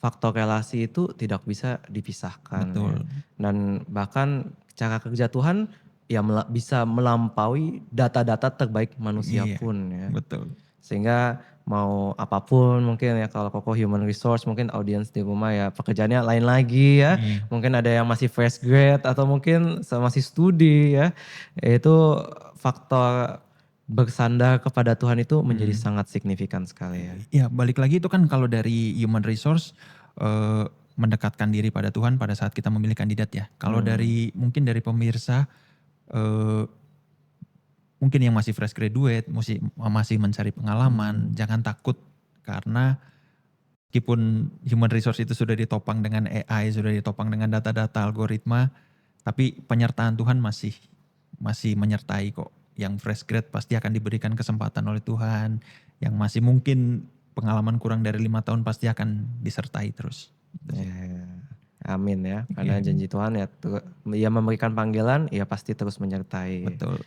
faktor relasi itu tidak bisa dipisahkan. Betul. Ya. Dan bahkan cara kerja Tuhan ya bisa melampaui data-data terbaik manusia Iya, pun ya. betul. Sehingga mau apapun mungkin ya, kalau Koko human resource, mungkin audiens di rumah ya pekerjaannya lain lagi ya. Iya. Mungkin ada yang masih fresh grade atau mungkin masih studi ya. Itu faktor bersandar kepada Tuhan itu menjadi sangat signifikan sekali ya. Ya balik lagi itu kan kalau dari human resource mendekatkan diri pada Tuhan pada saat kita memilih kandidat ya. Kalau mungkin dari pemirsa mungkin yang masih fresh graduate, masih mencari pengalaman, jangan takut karena meskipun human resource itu sudah ditopang dengan AI, sudah ditopang dengan data-data algoritma, tapi penyertaan Tuhan masih menyertai kok. Yang fresh grad pasti akan diberikan kesempatan oleh Tuhan, yang masih mungkin pengalaman kurang dari 5 tahun pasti akan disertai terus. Ya, amin ya, karena janji Tuhan ya, ia memberikan panggilan, ia pasti terus menyertai. Betul.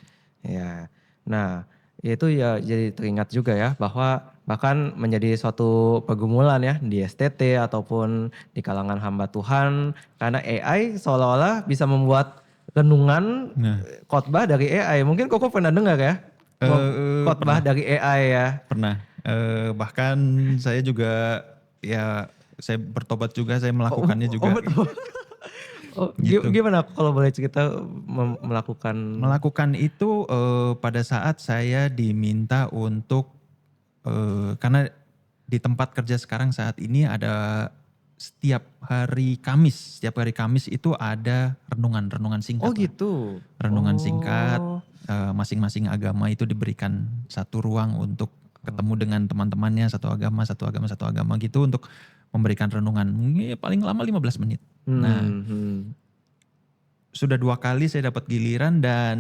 Ya, nah itu ya jadi teringat juga ya bahwa bahkan menjadi suatu pergumulan ya di STT ataupun di kalangan hamba Tuhan, karena AI seolah-olah bisa membuat renungan khotbah dari AI. Mungkin Koko pernah dengar ya khotbah dari AI ya. Pernah. Bahkan saya juga ya saya bertobat juga, saya melakukannya juga. Betul. Gitu. Gimana kalau boleh cerita melakukan? Melakukan itu pada saat saya diminta untuk karena di tempat kerja sekarang saat ini ada setiap hari Kamis itu ada renungan singkat. Oh gitu. Renungan singkat, masing-masing agama itu diberikan satu ruang untuk ketemu dengan teman-temannya satu agama gitu untuk memberikan renungan. Paling lama 15 menit. Nah, sudah 2 kali saya dapat giliran dan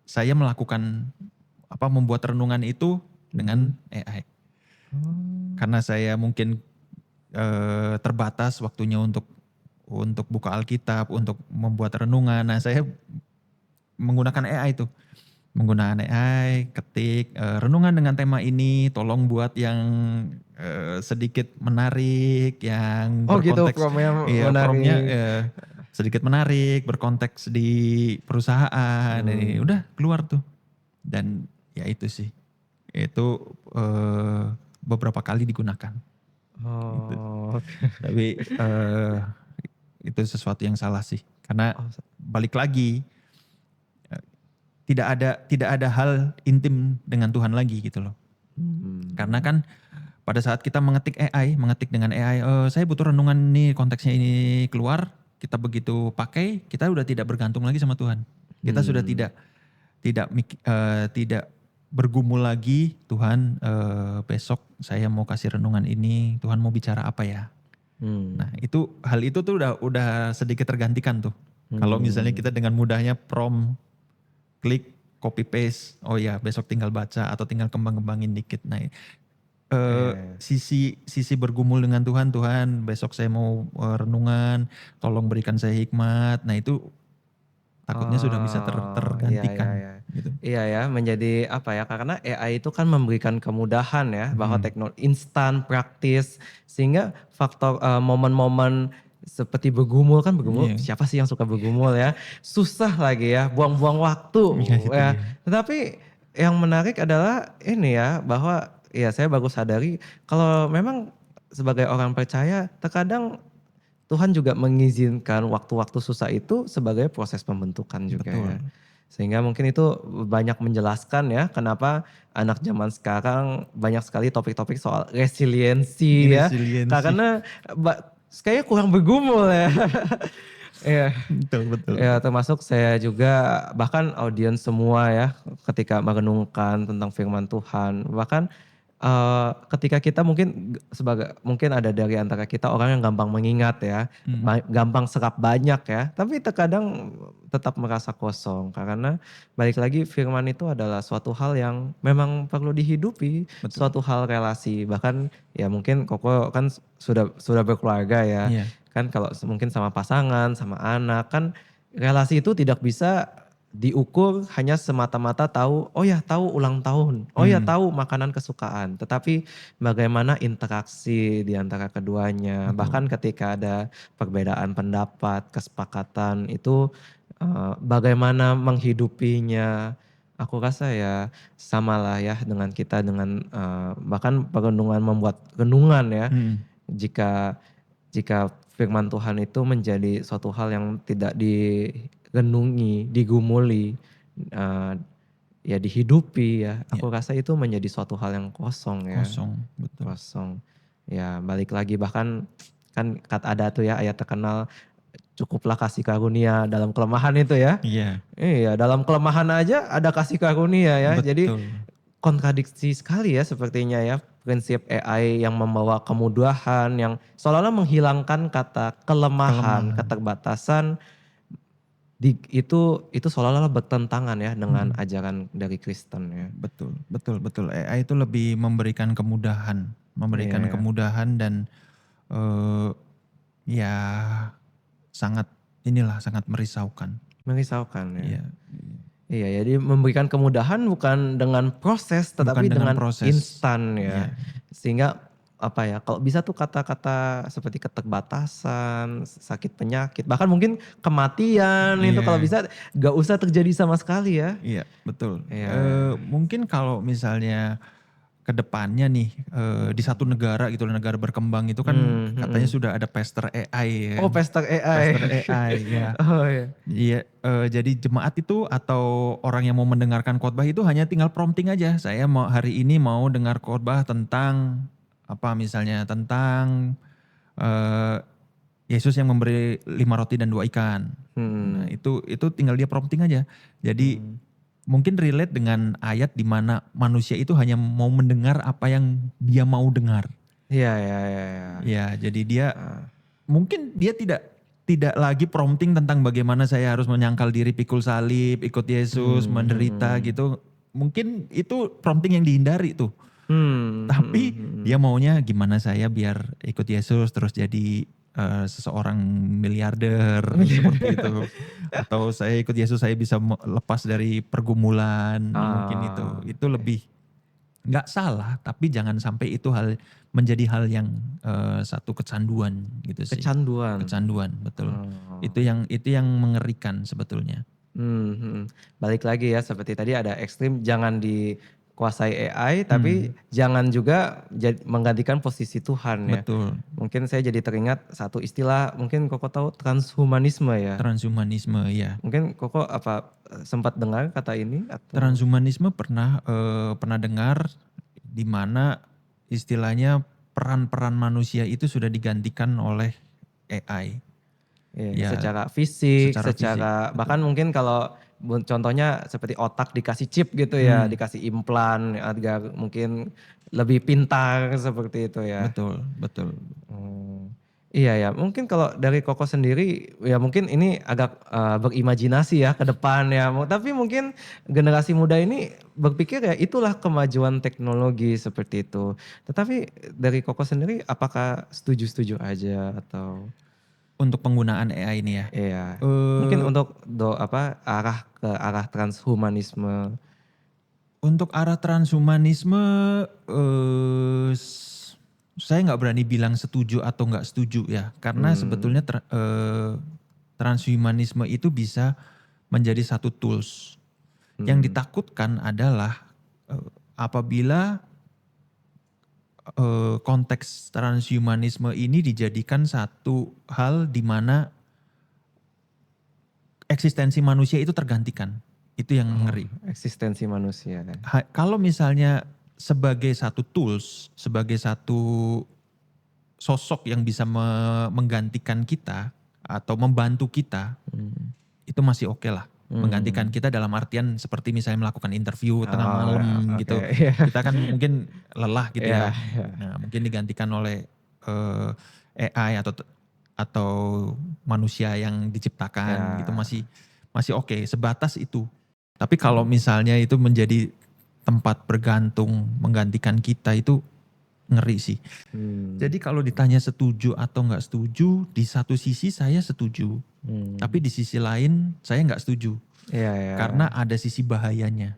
saya membuat renungan itu dengan AI. Karena saya mungkin terbatas waktunya untuk buka Alkitab, untuk membuat renungan. Nah, saya menggunakan AI itu. Menggunakan AI, ketik renungan dengan tema ini, tolong buat yang sedikit menarik, yang berkonteks. Gitu, Iya, menarik. promnya sedikit menarik, berkonteks di perusahaan. Udah keluar tuh. Dan ya itu sih. Itu beberapa kali digunakan. Gitu. Tapi itu sesuatu yang salah sih. Karena balik lagi, tidak ada hal intim dengan Tuhan lagi gitu loh. Karena kan pada saat kita mengetik dengan AI, saya butuh renungan nih, konteksnya ini keluar, kita begitu pakai, kita udah tidak bergantung lagi sama Tuhan. Kita sudah tidak bergumul lagi, Tuhan besok saya mau kasih renungan ini, Tuhan mau bicara apa ya? Nah, hal itu tuh udah sedikit tergantikan tuh. Kalau misalnya kita dengan mudahnya prompt, klik, copy paste, oh ya besok tinggal baca atau tinggal kembang-kembangin dikit. Nah, sisi bergumul dengan Tuhan, Tuhan besok saya mau renungan, tolong berikan saya hikmat. Nah itu takutnya sudah bisa Iya, iya, tergantikan iya. gitu. Iya ya, menjadi apa ya, karena AI itu kan memberikan kemudahan ya, bahwa teknologi instan, praktis, sehingga faktor momen-momen seperti bergumul kan, Iya. siapa sih yang suka bergumul ya, susah lagi ya, buang-buang waktu Iya, itu ya. dia. Tetapi yang menarik adalah ini ya, bahwa ya saya baru sadari kalau memang sebagai orang percaya terkadang Tuhan juga mengizinkan waktu-waktu susah itu sebagai proses pembentukan juga ya. Betul. Sehingga mungkin itu banyak menjelaskan ya kenapa anak zaman sekarang banyak sekali topik-topik soal resiliensi ya. Resiliensi. Karena kayaknya kurang bergumul ya. Iya. Betul, betul. Ya termasuk saya juga bahkan audiens semua ya ketika merenungkan tentang firman Tuhan. Bahkan ketika kita mungkin ada dari antara kita orang yang gampang mengingat ya, gampang serap banyak ya, tapi terkadang tetap merasa kosong karena balik lagi firman itu adalah suatu hal yang memang perlu dihidupi, Betul. suatu hal relasi. Bahkan ya mungkin Koko kan sudah berkeluarga ya. Iya. Kan kalau mungkin sama pasangan, sama anak kan relasi itu tidak bisa diukur hanya semata-mata tahu ulang tahun, tahu makanan kesukaan. Tetapi bagaimana interaksi di antara keduanya, Betul. bahkan ketika ada perbedaan pendapat, kesepakatan itu bagaimana menghidupinya. Aku rasa ya samalah ya dengan kita dengan bahkan perenungan membuat renungan ya. Jika jika firman Tuhan itu menjadi suatu hal yang tidak direnungi, digumuli, ya dihidupi ya, aku rasa itu menjadi suatu hal yang kosong ya. Kosong, betul. Kosong. Ya balik lagi bahkan kan ada tuh ya ayat terkenal, cukuplah kasih karunia dalam kelemahan itu ya. Iya. Iya dalam kelemahan aja ada kasih karunia ya. Jadi Betul. kontradiksi sekali ya sepertinya ya prinsip AI yang membawa kemudahan yang seolah-olah menghilangkan kata kelemahan, keterbatasan itu seolah-olah bertentangan ya dengan ajaran dari Kristen ya. Betul, betul, betul. AI itu lebih memberikan kemudahan, Iya, ya. kemudahan dan ya sangat merisaukan. Merisaukan ya. Iya. Iya, jadi memberikan kemudahan bukan dengan proses tetapi Bukan dengan dengan proses. instan ya. Iya. Sehingga apa ya, kalau bisa tuh kata-kata seperti keterbatasan, sakit penyakit, bahkan mungkin kematian itu kalau Iya. bisa gak usah terjadi sama sekali ya. Iya, betul. Iya. Mungkin kalau misalnya ke depannya nih di satu negara gitu, negara berkembang itu kan katanya sudah ada pester AI Oh, kan. pester AI. Pester AI ya. Oh iya. Iya, jadi jemaat itu atau orang yang mau mendengarkan khotbah itu hanya tinggal prompting aja. Saya mau hari ini mau dengar khotbah tentang apa misalnya tentang Yesus yang memberi 5 roti dan 2 ikan. Nah, itu tinggal dia prompting aja. Jadi mungkin relate dengan ayat di mana manusia itu hanya mau mendengar apa yang dia mau dengar. Iya, iya, iya, iya. Ya, jadi dia mungkin dia tidak lagi prompting tentang bagaimana saya harus menyangkal diri, pikul salib, ikut Yesus, menderita gitu. Mungkin itu prompting yang dihindari tuh. Tapi dia maunya gimana saya biar ikut Yesus terus jadi seseorang miliarder seperti itu. Atau saya ikut Yesus saya bisa lepas dari pergumulan, mungkin itu lebih nggak salah, tapi jangan sampai itu menjadi hal yang satu kecanduan gitu sih. Kecanduan, betul. Itu yang mengerikan sebetulnya. Balik lagi ya seperti tadi ada ekstrim, jangan kuasai AI, tapi jangan juga menggantikan posisi Tuhan ya. Betul. Mungkin saya jadi teringat satu istilah, mungkin Koko tahu transhumanisme ya. Transhumanisme ya. Mungkin Koko sempat dengar kata ini atau? Transhumanisme pernah dengar di mana istilahnya peran-peran manusia itu sudah digantikan oleh AI. Iya, Ya, secara fisik, secara fisik, betul. bahkan mungkin kalau contohnya seperti otak dikasih chip gitu ya, dikasih implan agar mungkin lebih pintar seperti itu ya. Betul, betul. Iya ya, mungkin kalau dari Koko sendiri ya mungkin ini agak berimajinasi ya ke depan ya. Tapi mungkin generasi muda ini berpikir ya itulah kemajuan teknologi seperti itu. Tetapi dari Koko sendiri apakah setuju-setuju aja atau? Untuk penggunaan AI ini ya. Iya. Mungkin untuk ke arah transhumanisme. Untuk arah transhumanisme, saya nggak berani bilang setuju atau nggak setuju ya, karena sebetulnya transhumanisme itu bisa menjadi satu tools. Yang ditakutkan adalah apabila konteks transhumanisme ini dijadikan satu hal di mana eksistensi manusia itu tergantikan. Itu yang ngeri. Eksistensi manusia. Kalau misalnya sebagai satu tools, sebagai satu sosok yang bisa menggantikan kita atau membantu kita, itu masih oke lah. Menggantikan kita dalam artian seperti misalnya melakukan interview tengah malam gitu. Kita kan mungkin lelah gitu ya. Nah, mungkin digantikan oleh AI atau manusia yang diciptakan gitu masih oke, sebatas itu. Tapi kalau misalnya itu menjadi tempat bergantung menggantikan kita, itu ngeri sih. Jadi kalau ditanya setuju atau nggak setuju, di satu sisi saya setuju, tapi di sisi lain saya nggak setuju. Karena ada sisi bahayanya.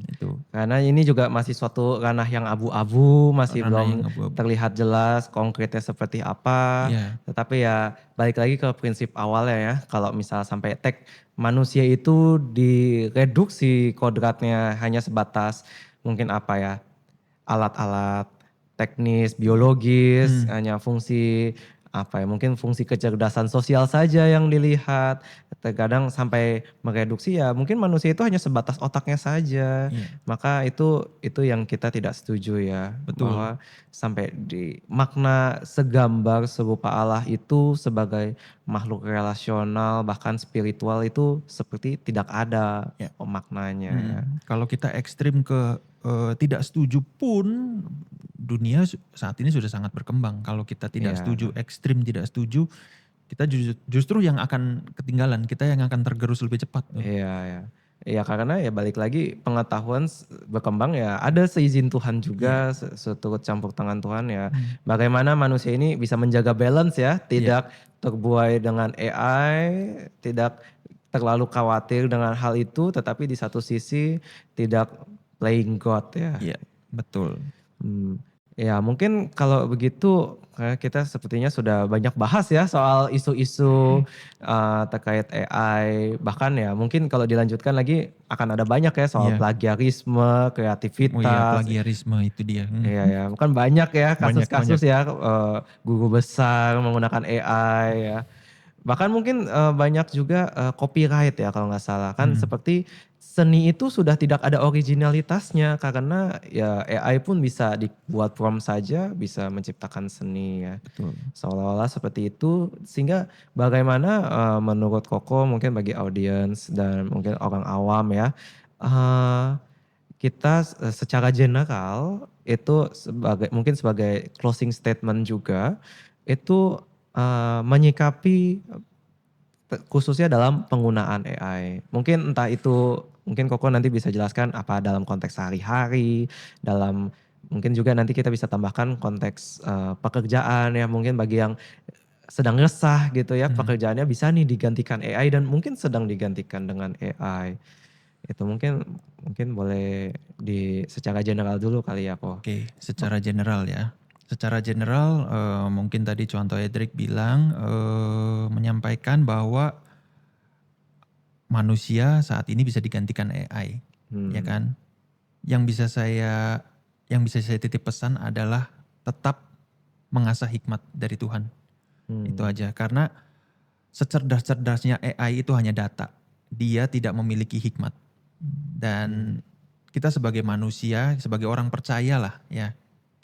Itu. Karena ini juga masih suatu ranah yang abu-abu, masih belum terlihat jelas konkretnya seperti apa. Tetapi ya balik lagi ke prinsip awalnya ya, kalau misal sampai manusia itu direduksi kodratnya hanya sebatas mungkin alat-alat teknis, biologis, hanya fungsi mungkin fungsi kecerdasan sosial saja yang dilihat. Terkadang sampai mereduksi ya mungkin manusia itu hanya sebatas otaknya saja. Maka itu yang kita tidak setuju ya. Betul. Bahwa sampai di makna segambar serupa Allah itu sebagai makhluk relasional bahkan spiritual itu seperti tidak ada maknanya. Kalau kita ekstrim ke tidak setuju pun, dunia saat ini sudah sangat berkembang. Kalau kita tidak setuju, ekstrim tidak setuju, kita justru yang akan ketinggalan, kita yang akan tergerus lebih cepat. Iya karena ya balik lagi pengetahuan berkembang ya ada seizin Tuhan juga, seturut campur tangan Tuhan ya. Bagaimana manusia ini bisa menjaga balance ya, tidak terbuai dengan AI, tidak terlalu khawatir dengan hal itu, tetapi di satu sisi tidak playing God ya. Iya, betul. Ya mungkin kalau begitu kita sepertinya sudah banyak bahas ya soal isu-isu terkait AI. Bahkan ya mungkin kalau dilanjutkan lagi akan ada banyak ya soal plagiarisme, kreativitas. Oh iya, plagiarisme itu dia. Iya, bukan banyak ya kasus-kasus ya guru besar menggunakan AI ya. Bahkan mungkin banyak juga copyright ya kalau nggak salah. Kan seperti seni itu sudah tidak ada originalitasnya karena ya AI pun bisa dibuat prompt saja bisa menciptakan seni ya. Betul. Seolah-olah seperti itu sehingga bagaimana menurut Koko mungkin bagi audiens dan mungkin orang awam ya. Kita secara general itu mungkin sebagai closing statement juga itu menyikapi khususnya dalam penggunaan AI. Mungkin entah itu mungkin Koko nanti bisa jelaskan apa dalam konteks sehari-hari, dalam mungkin juga nanti kita bisa tambahkan konteks pekerjaan ya mungkin bagi yang sedang resah gitu ya pekerjaannya bisa nih digantikan AI dan mungkin sedang digantikan dengan AI. Itu mungkin boleh secara general dulu kali ya Ko. Oke, secara general ya. Secara general mungkin tadi contoh Edric bilang menyampaikan bahwa manusia saat ini bisa digantikan AI, ya kan? yang bisa saya titip pesan adalah tetap mengasah hikmat dari Tuhan. Itu aja. Karena secerdas-cerdasnya AI itu hanya data. Dia tidak memiliki hikmat. Dan kita sebagai manusia, sebagai orang percaya lah ya.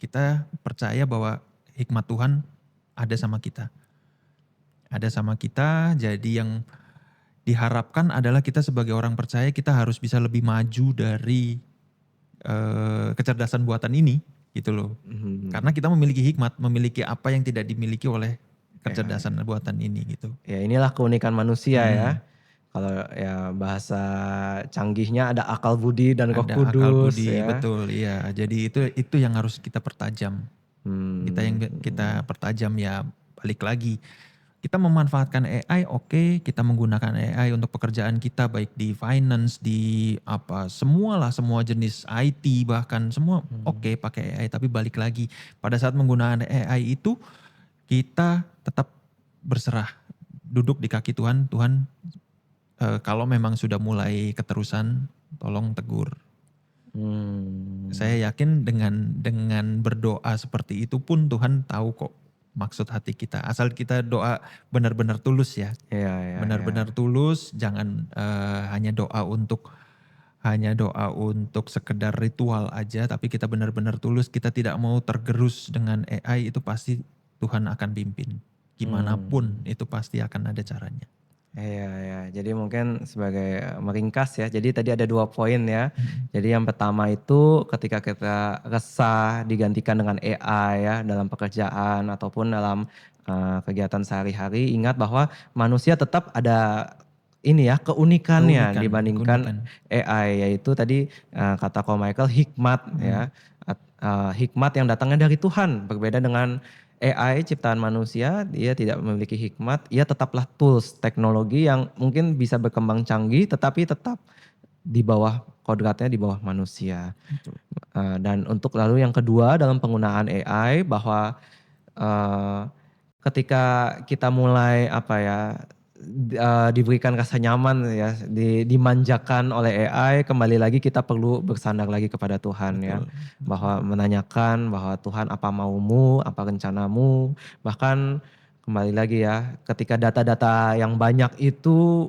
Kita percaya bahwa hikmat Tuhan ada sama kita. Ada sama kita, jadi yang diharapkan adalah kita sebagai orang percaya kita harus bisa lebih maju dari kecerdasan buatan ini gitu loh. Karena kita memiliki hikmat, memiliki apa yang tidak dimiliki oleh kecerdasan buatan ini gitu. Ya inilah keunikan manusia ya. Kalau ya bahasa canggihnya ada akal budi dan Roh Ada akal Kudus budi, ya. betul, iya. Jadi itu yang harus kita pertajam. Kita pertajam ya, balik lagi. Kita memanfaatkan AI, oke, kita menggunakan AI untuk pekerjaan kita baik di finance, di semua jenis IT bahkan semua oke pakai AI, tapi balik lagi pada saat menggunakan AI itu kita tetap berserah, duduk di kaki Tuhan. Tuhan kalau memang sudah mulai keterusan tolong tegur. Saya yakin dengan berdoa seperti itu pun Tuhan tahu kok maksud hati kita. Asal kita doa benar-benar tulus ya. Iya. Benar-benar tulus, jangan hanya doa untuk sekedar ritual aja, tapi kita benar-benar tulus, kita tidak mau tergerus dengan AI, itu pasti Tuhan akan pimpin. Gimana pun itu pasti akan ada caranya. Iya. Jadi mungkin sebagai meringkas ya. Jadi tadi ada 2 poin ya. Jadi yang pertama itu ketika kita resah digantikan dengan AI ya dalam pekerjaan ataupun dalam kegiatan sehari-hari, ingat bahwa manusia tetap ada ini ya keunikannya dibandingkan AI, yaitu tadi kata Ko Michael hikmat ya. Hikmat yang datangnya dari Tuhan, berbeda dengan AI ciptaan manusia, dia tidak memiliki hikmat, ia tetaplah tools teknologi yang mungkin bisa berkembang canggih tetapi tetap di bawah kodratnya, di bawah manusia. Dan untuk lalu yang kedua dalam penggunaan AI bahwa ketika kita mulai diberikan rasa nyaman ya, dimanjakan oleh AI, kembali lagi kita perlu bersandar lagi kepada Tuhan. Ya, bahwa menanyakan bahwa Tuhan apa maumu, apa rencanamu, bahkan kembali lagi ya, ketika data-data yang banyak itu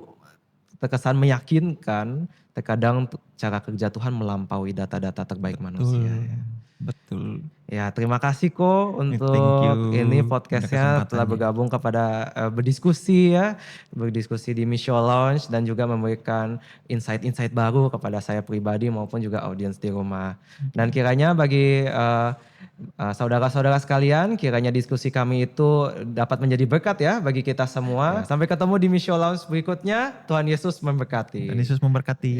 terkesan meyakinkan, terkadang cara kerja Tuhan melampaui data-data terbaik manusia. Ya. Betul. Ya, terima kasih Ko untuk Thank you ini untuk podcastnya telah bergabung kepada berdiskusi di Mission Lounge dan juga memberikan insight-insight baru kepada saya pribadi maupun juga audiens di rumah. Dan kiranya bagi saudara-saudara sekalian, kiranya diskusi kami itu dapat menjadi berkat ya bagi kita semua. Sampai ketemu di Mission Lounge berikutnya. Tuhan Yesus memberkati. Tuhan Yesus memberkati.